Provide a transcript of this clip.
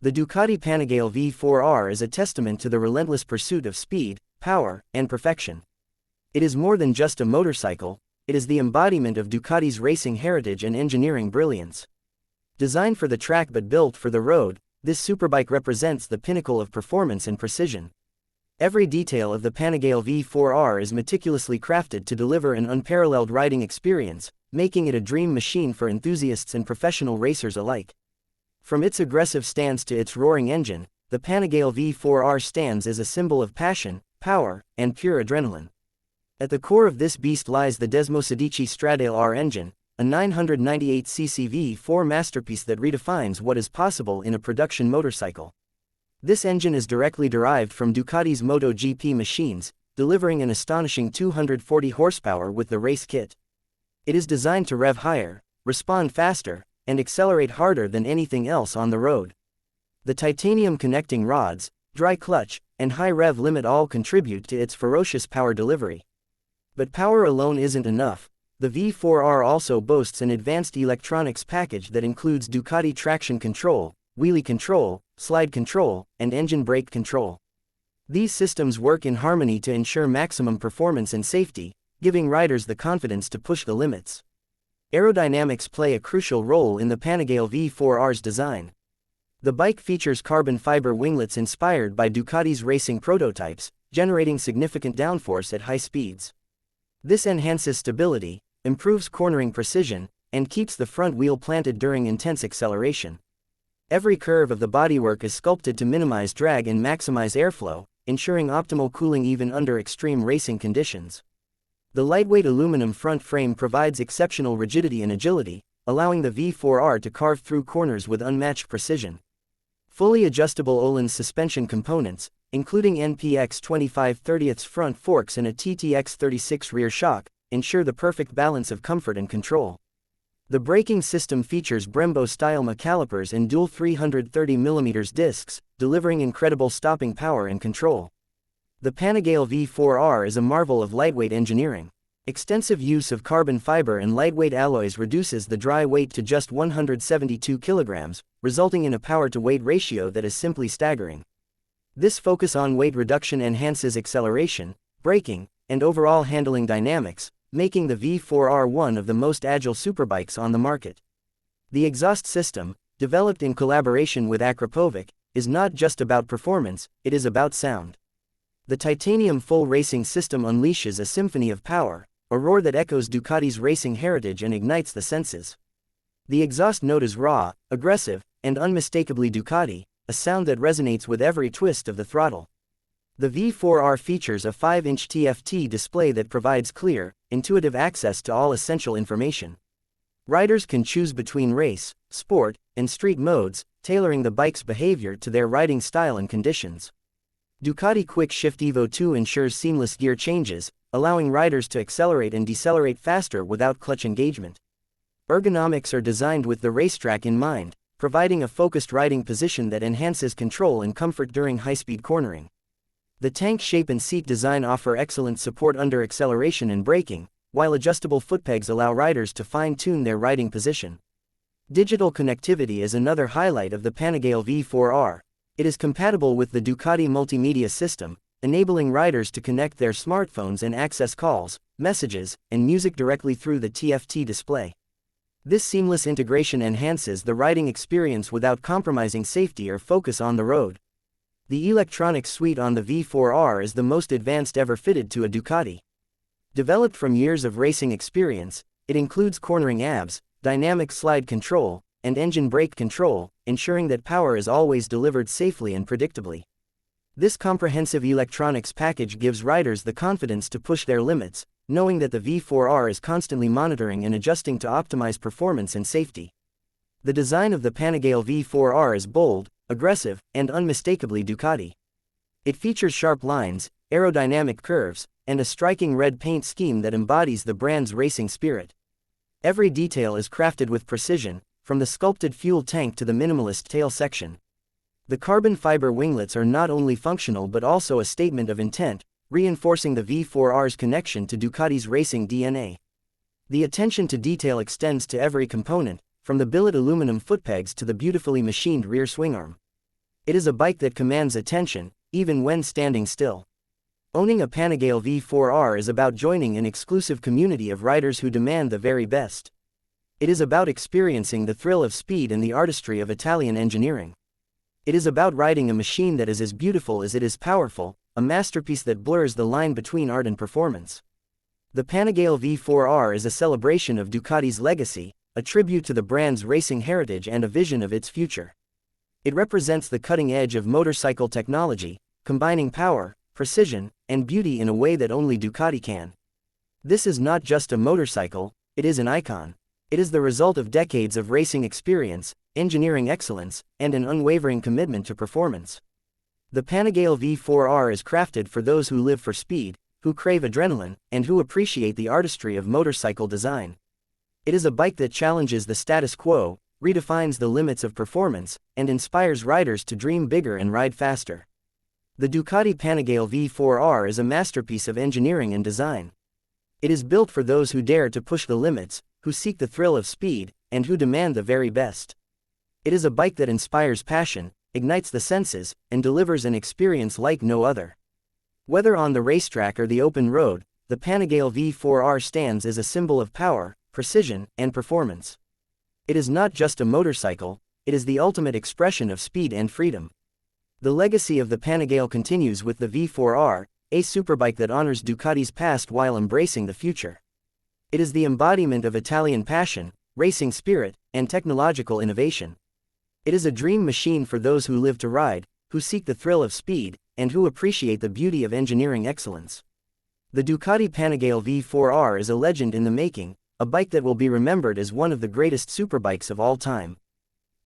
The Ducati Panigale V4R is a testament to the relentless pursuit of speed, power, and perfection. It is more than just a motorcycle, it is the embodiment of Ducati's racing heritage and engineering brilliance. Designed for the track but built for the road, this superbike represents the pinnacle of performance and precision. Every detail of the Panigale V4R is meticulously crafted to deliver an unparalleled riding experience, making it a dream machine for enthusiasts and professional racers alike. From its aggressive stance to its roaring engine, the Panigale V4R stands as a symbol of passion, power, and pure adrenaline. At the core of this beast lies the Desmosedici Stradale R engine, a 998cc V4 masterpiece that redefines what is possible in a production motorcycle. This engine is directly derived from Ducati's MotoGP machines, delivering an astonishing 240 horsepower with the race kit. It is designed to rev higher, respond faster, and accelerate harder than anything else on the road. The titanium connecting rods, dry clutch, and high rev limit all contribute to its ferocious power delivery. But power alone isn't enough. The V4R also boasts an advanced electronics package that includes Ducati traction control, wheelie control, slide control, and engine brake control. These systems work in harmony to ensure maximum performance and safety, giving riders the confidence to push the limits. Aerodynamics play a crucial role in the Panigale V4R's design. The bike features carbon fiber winglets inspired by Ducati's racing prototypes, generating significant downforce at high speeds. This enhances stability, improves cornering precision, and keeps the front wheel planted during intense acceleration. Every curve of the bodywork is sculpted to minimize drag and maximize airflow, ensuring optimal cooling even under extreme racing conditions. The lightweight aluminum front frame provides exceptional rigidity and agility, allowing the V4R to carve through corners with unmatched precision. Fully adjustable Öhlins suspension components, including NPX 25/30 front forks and a TTX 36 rear shock, ensure the perfect balance of comfort and control. The braking system features Brembo-style calipers and dual 330mm discs, delivering incredible stopping power and control. The Panigale V4R is a marvel of lightweight engineering. Extensive use of carbon fiber and lightweight alloys reduces the dry weight to just 172 kilograms, resulting in a power-to-weight ratio that is simply staggering. This focus on weight reduction enhances acceleration, braking, and overall handling dynamics, making the V4R one of the most agile superbikes on the market. The exhaust system, developed in collaboration with Akrapovic, is not just about performance, it is about sound. The titanium full racing system unleashes a symphony of power, a roar that echoes Ducati's racing heritage and ignites the senses. The exhaust note is raw, aggressive, and unmistakably Ducati, a sound that resonates with every twist of the throttle. The V4R features a 5-inch TFT display that provides clear, intuitive access to all essential information. Riders can choose between race, sport, and street modes, tailoring the bike's behavior to their riding style and conditions. Ducati Quick Shift Evo 2 ensures seamless gear changes, allowing riders to accelerate and decelerate faster without clutch engagement. Ergonomics are designed with the racetrack in mind, providing a focused riding position that enhances control and comfort during high-speed cornering. The tank shape and seat design offer excellent support under acceleration and braking, while adjustable footpegs allow riders to fine-tune their riding position. Digital connectivity is another highlight of the Panigale V4R. It is compatible with the Ducati multimedia system, enabling riders to connect their smartphones and access calls, messages, and music directly through the TFT display. This seamless integration enhances the riding experience without compromising safety or focus on the road. The electronics suite on the V4R is the most advanced ever fitted to a Ducati. Developed from years of racing experience, it includes cornering ABS, dynamic slide control, and engine brake control, ensuring that power is always delivered safely and predictably. This comprehensive electronics package gives riders the confidence to push their limits, knowing that the V4R is constantly monitoring and adjusting to optimize performance and safety. The design of the Panigale V4R is bold, aggressive, and unmistakably Ducati. It features sharp lines, aerodynamic curves, and a striking red paint scheme that embodies the brand's racing spirit. Every detail is crafted with precision, from the sculpted fuel tank to the minimalist tail section. The carbon fiber winglets are not only functional but also a statement of intent, reinforcing the V4R's connection to Ducati's racing DNA. The attention to detail extends to every component, from the billet aluminum footpegs to the beautifully machined rear swingarm. It is a bike that commands attention, even when standing still. Owning a Panigale V4R is about joining an exclusive community of riders who demand the very best. It is about experiencing the thrill of speed and the artistry of Italian engineering. It is about riding a machine that is as beautiful as it is powerful, a masterpiece that blurs the line between art and performance. The Panigale V4R is a celebration of Ducati's legacy, a tribute to the brand's racing heritage and a vision of its future. It represents the cutting edge of motorcycle technology, combining power, precision, and beauty in a way that only Ducati can. This is not just a motorcycle, it is an icon. It is the result of decades of racing experience, engineering excellence, and an unwavering commitment to performance. The Panigale V4R is crafted for those who live for speed, who crave adrenaline, and who appreciate the artistry of motorcycle design. It is a bike that challenges the status quo, redefines the limits of performance, and inspires riders to dream bigger and ride faster. The Ducati Panigale V4R is a masterpiece of engineering and design. It is built for those who dare to push the limits, who seek the thrill of speed, and who demand the very best. It is a bike that inspires passion, ignites the senses, and delivers an experience like no other. Whether on the racetrack or the open road, the Panigale V4R stands as a symbol of power, precision, and performance. It is not just a motorcycle, it is the ultimate expression of speed and freedom. The legacy of the Panigale continues with the V4R, a superbike that honors Ducati's past while embracing the future. It is the embodiment of Italian passion, racing spirit, and technological innovation. It is a dream machine for those who live to ride, who seek the thrill of speed, and who appreciate the beauty of engineering excellence. The Ducati Panigale V4R is a legend in the making, a bike that will be remembered as one of the greatest superbikes of all time.